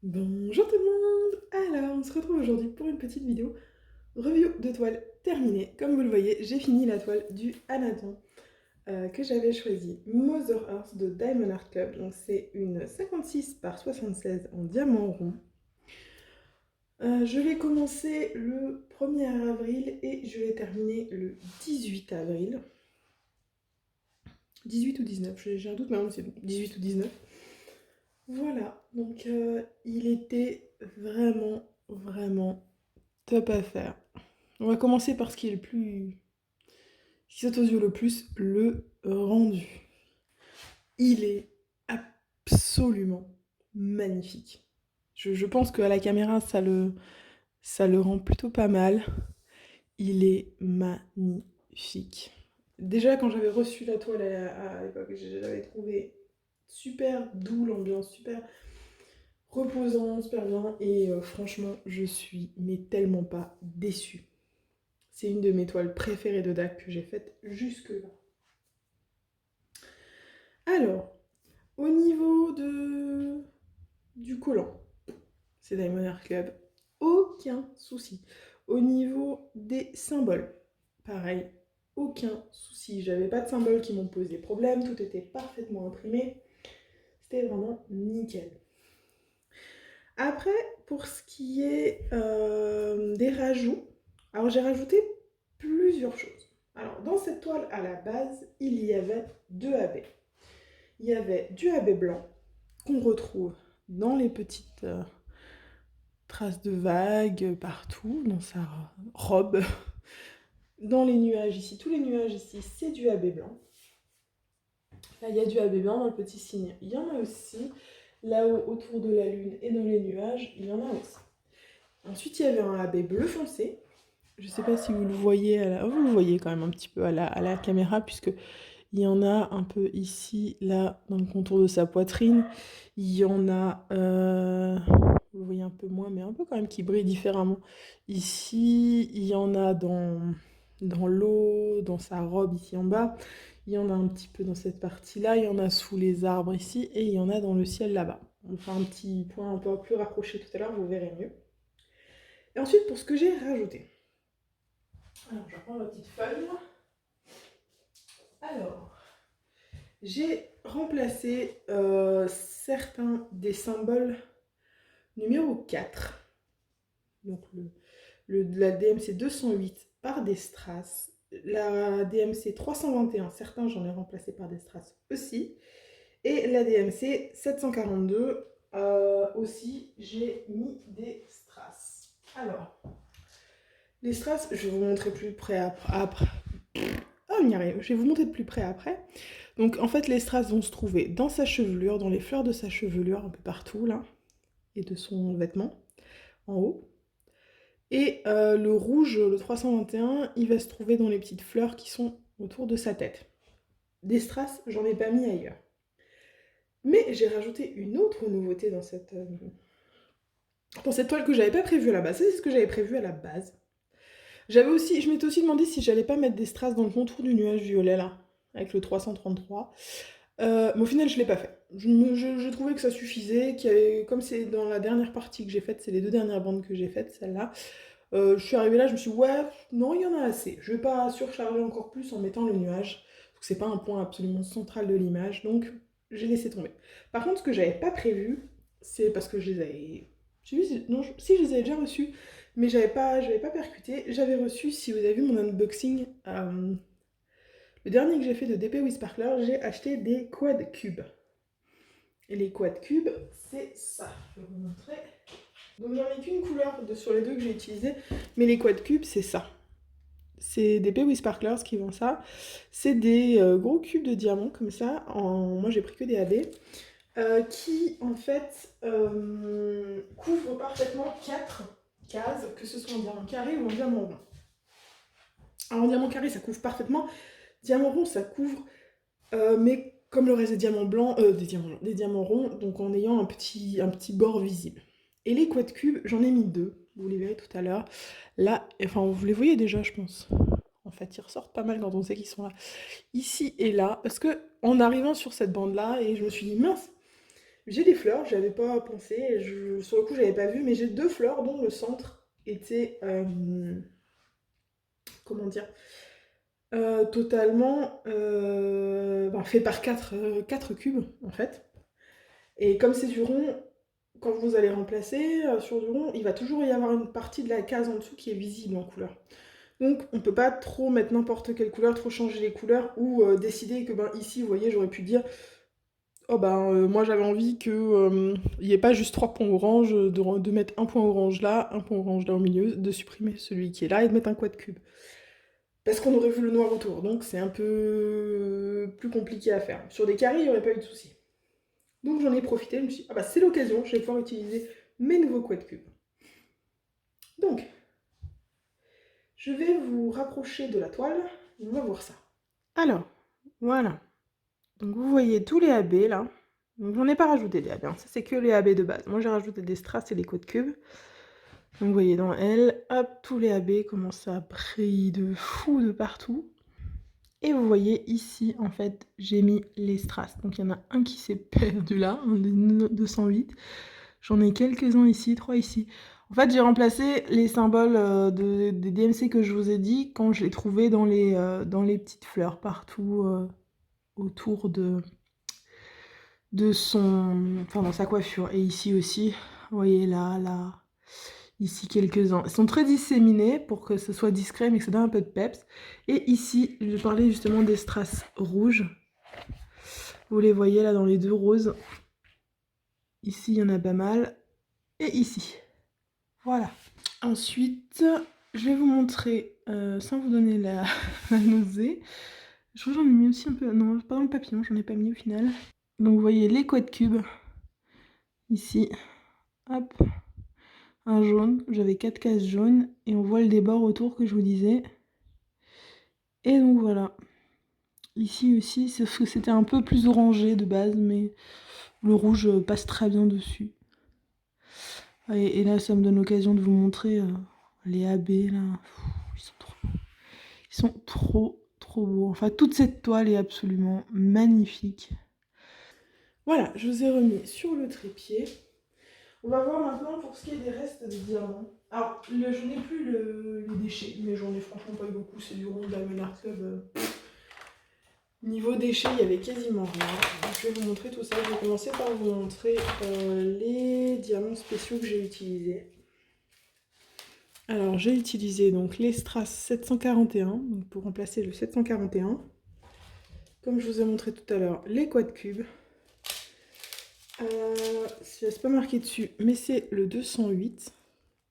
Bonjour tout le monde! Alors, on se retrouve aujourd'hui pour une petite vidéo review de toile terminée. Comme vous le voyez, j'ai fini la toile du Anaton que j'avais choisi, Mother Earth de Diamond Art Club. Donc c'est une 56 par 76 en diamant rond. Je l'ai commencé le 1er avril et je l'ai terminé le 18 avril. 18 ou 19, j'ai un doute, mais non, c'est 18 ou 19. Voilà, donc il était vraiment top à faire. On va commencer par ce qui est le plus... ce qui saute aux yeux le plus, le rendu. Il est absolument magnifique. Je pense qu'à la caméra, ça le rend plutôt pas mal. Il est magnifique. Déjà, quand j'avais reçu la toile à l'époque, j'avais trouvé super doux l'ambiance, super reposant, super bien. Et franchement, je suis mais tellement pas déçue. C'est une de mes toiles préférées de DAC que j'ai faites jusque-là. Alors, au niveau du collant, c'est Diamond Art Club, aucun souci. Au niveau des symboles, pareil, aucun souci. J'avais pas de symboles qui m'ont posé problème, tout était parfaitement imprimé. C'était vraiment nickel. Après, pour ce qui est des rajouts, alors j'ai rajouté plusieurs choses. Alors, dans cette toile, à la base, il y avait deux AB. Il y avait du AB blanc, qu'on retrouve dans les petites traces de vagues partout, dans sa robe, dans les nuages ici. Tous les nuages ici, c'est du AB blanc. Là, il y a du AB blanc dans le petit signe. Il y en a aussi là-haut, autour de la lune et dans les nuages, il y en a aussi. Ensuite, il y avait un AB bleu foncé. Je ne sais pas si vous le voyez, vous le voyez quand même un petit peu à la caméra, puisque il y en a un peu ici, là, dans le contour de sa poitrine. Il y en a, vous le voyez un peu moins, mais un peu quand même qui brille différemment. Ici, il y en a dans l'eau, dans sa robe ici en bas. Il y en a un petit peu dans cette partie-là. Il y en a sous les arbres ici. Et il y en a dans le ciel là-bas. On fera un petit point un peu plus rapproché tout à l'heure, vous verrez mieux. Et ensuite, pour ce que j'ai rajouté. Alors, je reprends ma petite feuille. Alors, j'ai remplacé certains des symboles numéro 4. Donc la DMC 208 par des strass. La DMC 321, certains j'en ai remplacé par des strass aussi. Et la DMC 742 aussi, j'ai mis des strass. Alors, les strass, je vais vous montrer plus près après. Oh, on y arrive. Je vais vous montrer de plus près après. Donc, en fait, les strass vont se trouver dans sa chevelure, dans les fleurs de sa chevelure, un peu partout, là, et de son vêtement, en haut. Et le rouge, le 321, il va se trouver dans les petites fleurs qui sont autour de sa tête. Des strass, j'en ai pas mis ailleurs. Mais j'ai rajouté une autre nouveauté dans cette toile que j'avais pas prévue à la base. C'est ce que j'avais prévu à la base. Je m'étais aussi demandé si j'allais pas mettre des strass dans le contour du nuage violet là, avec le 333. Mais au final, je l'ai pas fait. Je trouvais que ça suffisait, comme c'est dans la dernière partie que j'ai faite, c'est les deux dernières bandes que j'ai faites, celle-là. Je suis arrivée là, je me suis dit, ouais, non, il y en a assez. Je vais pas surcharger encore plus en mettant le nuage, parce que c'est pas un point absolument central de l'image, donc j'ai laissé tomber. Par contre, ce que j'avais pas prévu, c'est parce que je les avais... Non, si, je les avais déjà reçus, mais j'avais pas percuté. J'avais reçu, si vous avez vu mon unboxing, le dernier que j'ai fait de DP with Sparkler, j'ai acheté des quad cubes. Et les quad cubes, c'est ça. Je vais vous montrer. Donc j'en ai qu'une couleur sur les deux que j'ai utilisées, mais les quad cubes, c'est ça. C'est des DP with Sparklers qui vendent ça. C'est des gros cubes de diamants comme ça. Moi j'ai pris que des AB. Qui en fait couvrent parfaitement 4 cases, que ce soit en diamant carré ou en diamant rond. Alors en diamant carré ça couvre parfaitement, diamant rond ça couvre, mais comme le reste des diamants blancs, des diamants ronds, donc en ayant un petit bord visible. Et les quad cubes, j'en ai mis deux, vous les verrez tout à l'heure. Là, enfin vous les voyez déjà je pense. En fait, ils ressortent pas mal quand on sait qu'ils sont là. Ici et là, parce que en arrivant sur cette bande là, et je me suis dit mince, J'ai des fleurs, j'avais pas pensé, sur le coup j'avais pas vu, mais j'ai 2 fleurs dont le centre était, comment dire? Totalement, ben, fait par 4 cubes en fait. Et comme c'est du rond, quand vous allez remplacer sur du rond, il va toujours y avoir une partie de la case en dessous qui est visible en couleur. Donc on peut pas trop mettre n'importe quelle couleur, trop changer les couleurs ou décider que ben ici vous voyez j'aurais pu dire oh ben moi j'avais envie que il n'y ait pas juste 3 points orange, de mettre un point orange là, un point orange là au milieu, de supprimer celui qui est là et de mettre un quad cube. Parce qu'on aurait vu le noir autour, donc c'est un peu plus compliqué à faire. Sur des carrés, il n'y aurait pas eu de souci. Donc j'en ai profité, je me suis dit, ah bah c'est l'occasion, je vais pouvoir utiliser mes nouveaux quad cubes. Donc, je vais vous rapprocher de la toile, et on va voir ça. Alors, voilà. Donc vous voyez tous les AB là. Donc j'en ai pas rajouté des AB, hein. Ça c'est que les AB de base. Moi j'ai rajouté des strass et des quad cubes. Donc vous voyez dans L, hop, tous les AB commencent à briller de fou de partout. Et vous voyez ici, en fait, j'ai mis les strass. Donc il y en a un qui s'est perdu là, un des 208. J'en ai quelques-uns ici, 3 ici. En fait, j'ai remplacé les symboles des DMC que je vous ai dit quand je les trouvais dans les petites fleurs partout autour de enfin dans sa coiffure. Et ici aussi, vous voyez là, là, ici quelques-uns. Ils sont très disséminés pour que ce soit discret mais que ça donne un peu de peps. Et ici, je parlais justement des strass rouges. Vous les voyez là dans les 2 roses. Ici, il y en a pas mal. Et ici. Voilà. Ensuite, je vais vous montrer, sans vous donner la nausée. Je crois que j'en ai mis aussi un peu... Non, pas dans le papillon, j'en ai pas mis au final. Donc vous voyez les quad cubes. Ici. Hop. Un jaune. J'avais 4 cases jaunes. Et on voit le débord autour que je vous disais. Et donc voilà. Ici aussi, sauf que c'était un peu plus orangé de base, mais le rouge passe très bien dessus. Et là, ça me donne l'occasion de vous montrer les AB, là. Ils sont trop beaux. Ils sont trop, trop beaux. Enfin, toute cette toile est absolument magnifique. Voilà, je vous ai remis sur le trépied. On va voir maintenant pour ce qui est des restes de diamants. Alors, je n'ai plus les déchets, mais j'en ai franchement pas eu beaucoup. C'est du rond Diamond Art Club. Niveau déchets, il y avait quasiment rien. Donc, je vais vous montrer tout ça. Je vais commencer par vous montrer les diamants spéciaux que j'ai utilisés. Alors, j'ai utilisé donc les Strass 741 donc pour remplacer le 741. Comme je vous ai montré tout à l'heure, les quad cubes. C'est pas marqué dessus, mais c'est le 208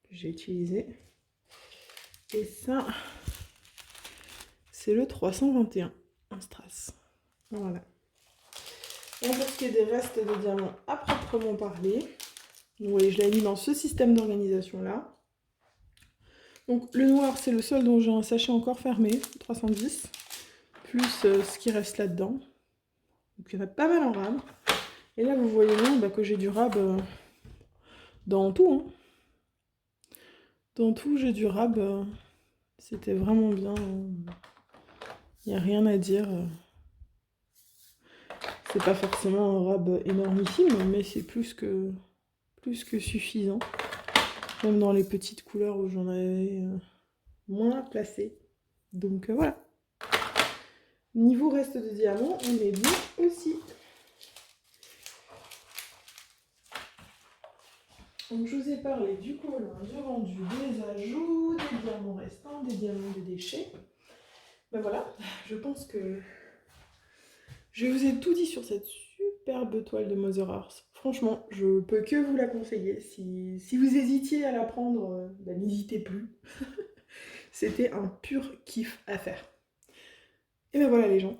que j'ai utilisé. Et ça, c'est le 321, un Strass. Voilà. Et pour ce qui est des restes de diamants à proprement parler, vous voyez, je l'ai mis dans ce système d'organisation là. Donc le noir, c'est le seul dont j'ai un sachet encore fermé, 310, plus ce qui reste là-dedans. Donc il y en a pas mal en rab. Et là, vous voyez bien que j'ai du rab dans tout. Hein. Dans tout, j'ai du rab. C'était vraiment bien. Il n'y a rien à dire. C'est pas forcément un rab énormissime, mais c'est plus que suffisant. Même dans les petites couleurs où j'en avais moins placé. Donc voilà. Niveau reste de diamants, on est bien aussi. Donc je vous ai parlé du collant, du rendu, des ajouts, des diamants restants, des diamants de déchets. Ben voilà, je pense que je vous ai tout dit sur cette superbe toile de Mother Earth. Franchement, je peux que vous la conseiller. Si vous hésitiez à la prendre, ben n'hésitez plus. C'était un pur kiff à faire. Et ben voilà les gens,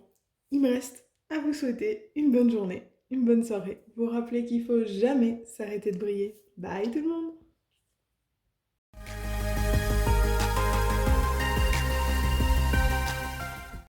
il me reste à vous souhaiter une bonne journée, une bonne soirée. Vous rappelez qu'il faut jamais s'arrêter de briller. Bye tout le monde!